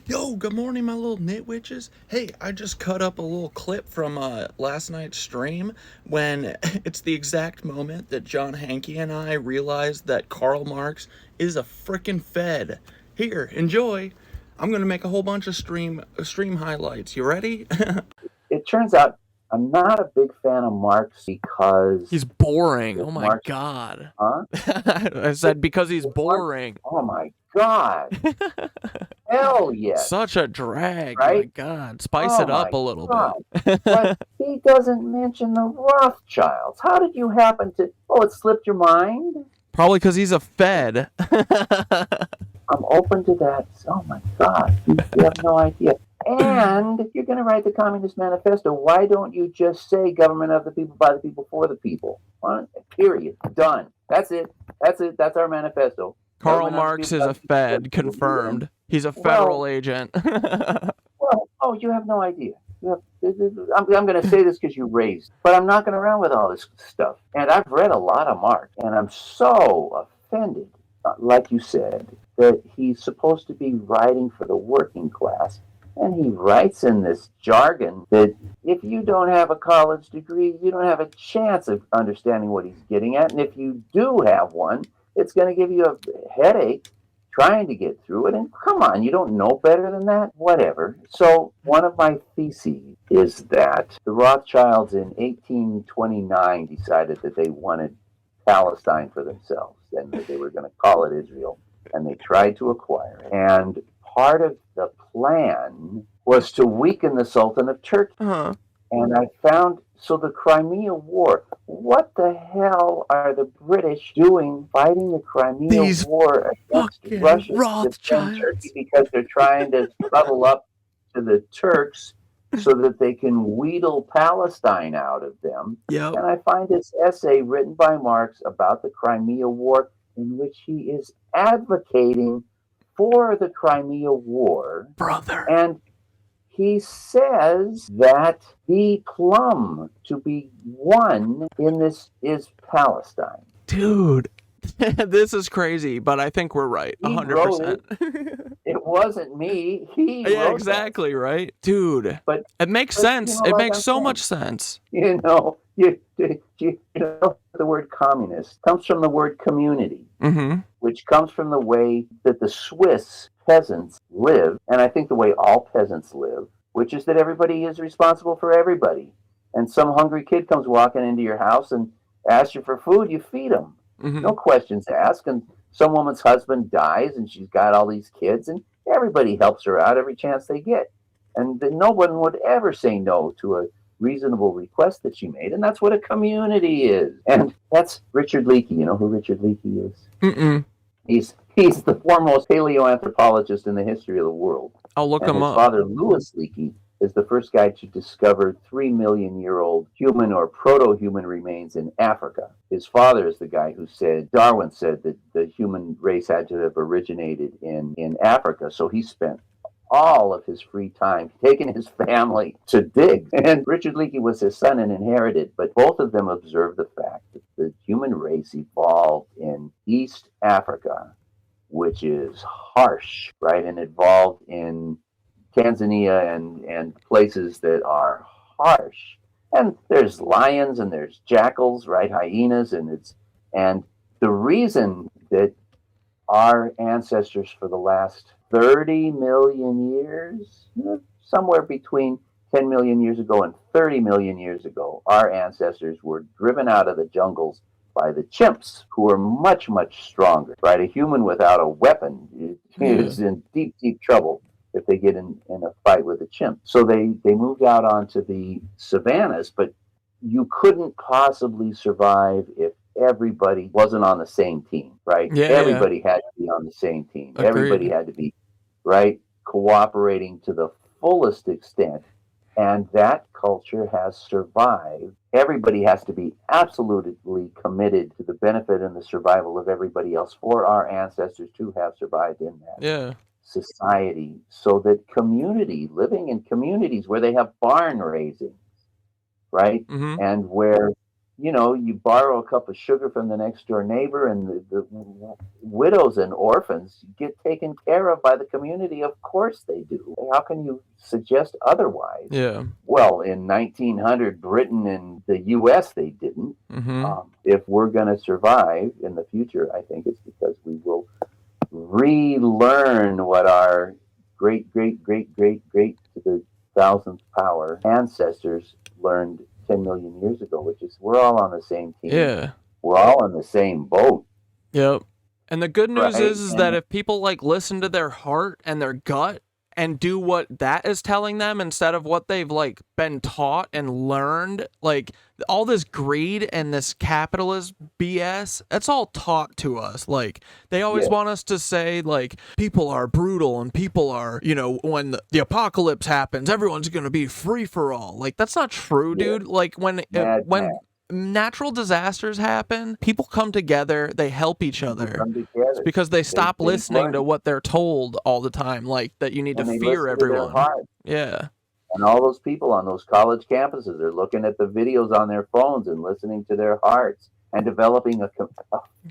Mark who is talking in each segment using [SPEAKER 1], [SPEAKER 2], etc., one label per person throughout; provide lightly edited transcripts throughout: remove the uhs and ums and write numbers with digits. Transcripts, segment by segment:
[SPEAKER 1] Yo, good morning, my little nitwitches. Hey, I just cut up a little clip from last night's stream when it's the exact moment that John Hankey and I realized that Karl Marx is a frickin' Fed. Here, enjoy. I'm gonna make a whole bunch of stream highlights. You ready?
[SPEAKER 2] It turns out I'm not a big fan of Marx because
[SPEAKER 1] He's boring.
[SPEAKER 2] if
[SPEAKER 1] Oh my
[SPEAKER 2] Marx,
[SPEAKER 1] god.
[SPEAKER 2] huh?
[SPEAKER 1] I said because he's
[SPEAKER 2] If Marx,
[SPEAKER 1] boring.
[SPEAKER 2] oh my God, hell
[SPEAKER 1] Such
[SPEAKER 2] yes,
[SPEAKER 1] a drag. My
[SPEAKER 2] right?
[SPEAKER 1] god. Spice
[SPEAKER 2] Oh
[SPEAKER 1] it up
[SPEAKER 2] my
[SPEAKER 1] a little
[SPEAKER 2] God.
[SPEAKER 1] bit.
[SPEAKER 2] But he doesn't mention the Rothschilds. How did you happen to? Oh, it slipped your mind?
[SPEAKER 1] Probably because he's a Fed.
[SPEAKER 2] I'm open to that. Oh my God, you have no idea. And if you're going to write the Communist Manifesto, why don't you just say government of the people, by the people, for the people? Period. Done. That's it. That's it. That's our manifesto.
[SPEAKER 1] Karl
[SPEAKER 2] Government of the
[SPEAKER 1] Marx
[SPEAKER 2] people,
[SPEAKER 1] is
[SPEAKER 2] by
[SPEAKER 1] a
[SPEAKER 2] the people, for the
[SPEAKER 1] Fed,
[SPEAKER 2] people. And
[SPEAKER 1] confirmed. He's a
[SPEAKER 2] well,
[SPEAKER 1] federal agent.
[SPEAKER 2] oh, you have no idea. I'm going to say this because you raised, but I'm not going around with all this stuff. And I've read a lot of Marx, and I'm so offended, like you said, that he's supposed to be writing for the working class. And he writes in this jargon that if you don't have a college degree, you don't have a chance of understanding what he's getting at. And if you do have one, it's going to give you a headache trying to get through it. And come on, you don't know better than that? Whatever. So, one of my theses is that the Rothschilds in 1829 decided that they wanted Palestine for themselves and that they were going to call it Israel. And they tried to acquire it. And part of the plan was to weaken the Sultan of Turkey.
[SPEAKER 1] Huh.
[SPEAKER 2] And I found, so the Crimea War, what the hell are the British doing fighting the Crimea
[SPEAKER 1] These
[SPEAKER 2] War against
[SPEAKER 1] fucking
[SPEAKER 2] Russia to defend Turkey?
[SPEAKER 1] Rothschilds.
[SPEAKER 2] Because they're trying to cuddle up to the Turks so that they can wheedle Palestine out of them.
[SPEAKER 1] Yep.
[SPEAKER 2] And I find this essay written by Marx about the Crimea War in which he is advocating for the Crimea War.
[SPEAKER 1] Brother.
[SPEAKER 2] And he says that the plum to be won in this is Palestine.
[SPEAKER 1] Dude. This is crazy, but I think we're right.
[SPEAKER 2] He wrote
[SPEAKER 1] 100%.
[SPEAKER 2] it. It wasn't me. He
[SPEAKER 1] Yeah,
[SPEAKER 2] wrote that.
[SPEAKER 1] exactly, right? Dude.
[SPEAKER 2] But
[SPEAKER 1] It makes sense. It
[SPEAKER 2] like
[SPEAKER 1] makes
[SPEAKER 2] I'm
[SPEAKER 1] so
[SPEAKER 2] saying,
[SPEAKER 1] much sense.
[SPEAKER 2] you know the word communist comes from the word community,
[SPEAKER 1] Mm-hmm.
[SPEAKER 2] which comes from the way that the Swiss peasants live, and I think the way all peasants live, which is that everybody is responsible for everybody. And some hungry kid comes walking into your house and asks you for food, you feed him.
[SPEAKER 1] Mm-hmm.
[SPEAKER 2] No questions asked. And some woman's husband dies and she's got all these kids, and everybody helps her out every chance they get. And no one would ever say no to a reasonable request that she made. And that's what a community is. And that's Richard Leakey. You know who Richard Leakey is?
[SPEAKER 1] Mm-mm.
[SPEAKER 2] He's the foremost paleoanthropologist in the history of the world.
[SPEAKER 1] I'll look
[SPEAKER 2] And
[SPEAKER 1] him
[SPEAKER 2] his
[SPEAKER 1] up.
[SPEAKER 2] father, Louis Leakey, is the first guy to discover 3 million-year-old human or proto-human remains in Africa. His father is the guy who said, Darwin said that the human race had to have originated in Africa. So he spent all of his free time taking his family to dig. And Richard Leakey was his son and inherited, but both of them observed the fact that the human race evolved in East Africa, which is harsh, right? And evolved in Tanzania and places that are harsh. And there's lions and there's jackals, right? Hyenas, and the reason that our ancestors for the last 30 million years, somewhere between 10 million years ago and 30 million years ago, our ancestors were driven out of the jungles by the chimps, who are much, much stronger, right? A human without a weapon
[SPEAKER 1] Yeah.
[SPEAKER 2] is in deep, deep trouble if they get in a fight with a chimp. So they moved out onto the savannas, but you couldn't possibly survive if everybody wasn't on the same team, right?
[SPEAKER 1] Yeah, yeah.
[SPEAKER 2] Everybody had to be on the same team. Everybody
[SPEAKER 1] Agreed.
[SPEAKER 2] had to be, right, cooperating to the fullest extent. And that culture has survived. Everybody has to be absolutely committed to the benefit and the survival of everybody else for our ancestors to have survived in that
[SPEAKER 1] Yeah.
[SPEAKER 2] society. So that community, living in communities where they have barn raising, right?
[SPEAKER 1] Mm-hmm.
[SPEAKER 2] And where you know, you borrow a cup of sugar from the next door neighbor, and the widows and orphans get taken care of by the community. Of course they do. How can you suggest otherwise?
[SPEAKER 1] Yeah.
[SPEAKER 2] Well, in 1900, Britain and the U.S., they didn't.
[SPEAKER 1] Mm-hmm.
[SPEAKER 2] If we're going to survive in the future, I think it's because we will relearn what our great, great, great, great, great to the thousandth power ancestors learned 10 million years ago, which is we're all on the same team.
[SPEAKER 1] Yeah.
[SPEAKER 2] We're all in the same boat.
[SPEAKER 1] Yep. And the good news
[SPEAKER 2] Right?
[SPEAKER 1] is that if people like listen to their heart and their gut and do what that is telling them instead of what they've like been taught and learned, like all this greed and this capitalist BS, that's all taught to us. Like they always want us to say like people are brutal and people are, you know, when the apocalypse happens, everyone's going to be free for all. Like that's not true, dude. Like when natural disasters happen, people come together, they help each other. It's because they stop listening to what they're told all the time, like that you need to fear everyone. Yeah.
[SPEAKER 2] And all those people on those college campuses are looking at the videos on their phones and listening to their hearts and developing a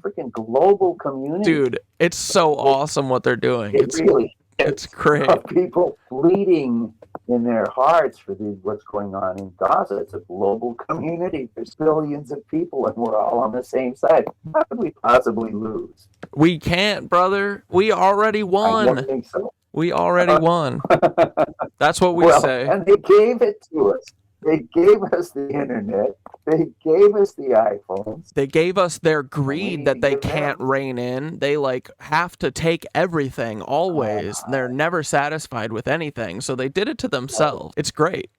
[SPEAKER 2] freaking global community.
[SPEAKER 1] Dude, it's so awesome what they're doing.
[SPEAKER 2] It's really
[SPEAKER 1] it's great.
[SPEAKER 2] People bleeding in their hearts for what's going on in Gaza. It's a global community. There's billions of people, and we're all on the same side. How could we possibly lose?
[SPEAKER 1] We can't, brother. We already won.
[SPEAKER 2] I don't think so.
[SPEAKER 1] We already won. That's what we say.
[SPEAKER 2] And they gave it to us. They gave us the internet. They gave us the iPhones.
[SPEAKER 1] They gave us their greed that they can't rein in. They like have to take everything always. They're never satisfied with anything. So they did it to themselves. It's great.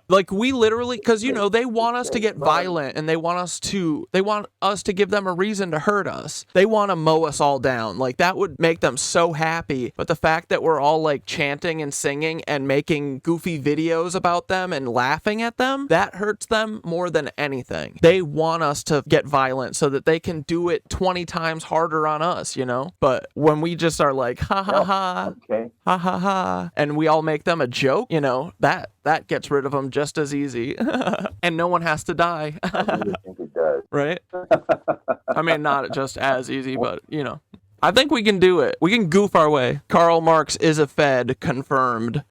[SPEAKER 1] Like we literally, because you know they want us to get violent and they want us to give them a reason to hurt us. They want to mow us all down. Like that would make them so happy. But the fact that we're all like chanting and singing and making goofy videos about them and laughing at them, that hurts them more than anything. They want us to get violent so that they can do it 20 times harder on us, you know? But when we just are like, ha ha ha, ha ha ha, and we all make them a joke, you know, that gets rid of them just as easy. And no one has to die.
[SPEAKER 2] I really think it does.
[SPEAKER 1] Right? I mean, not just as easy, but, you know. I think we can do it. We can goof our way. Karl Marx is a Fed, confirmed.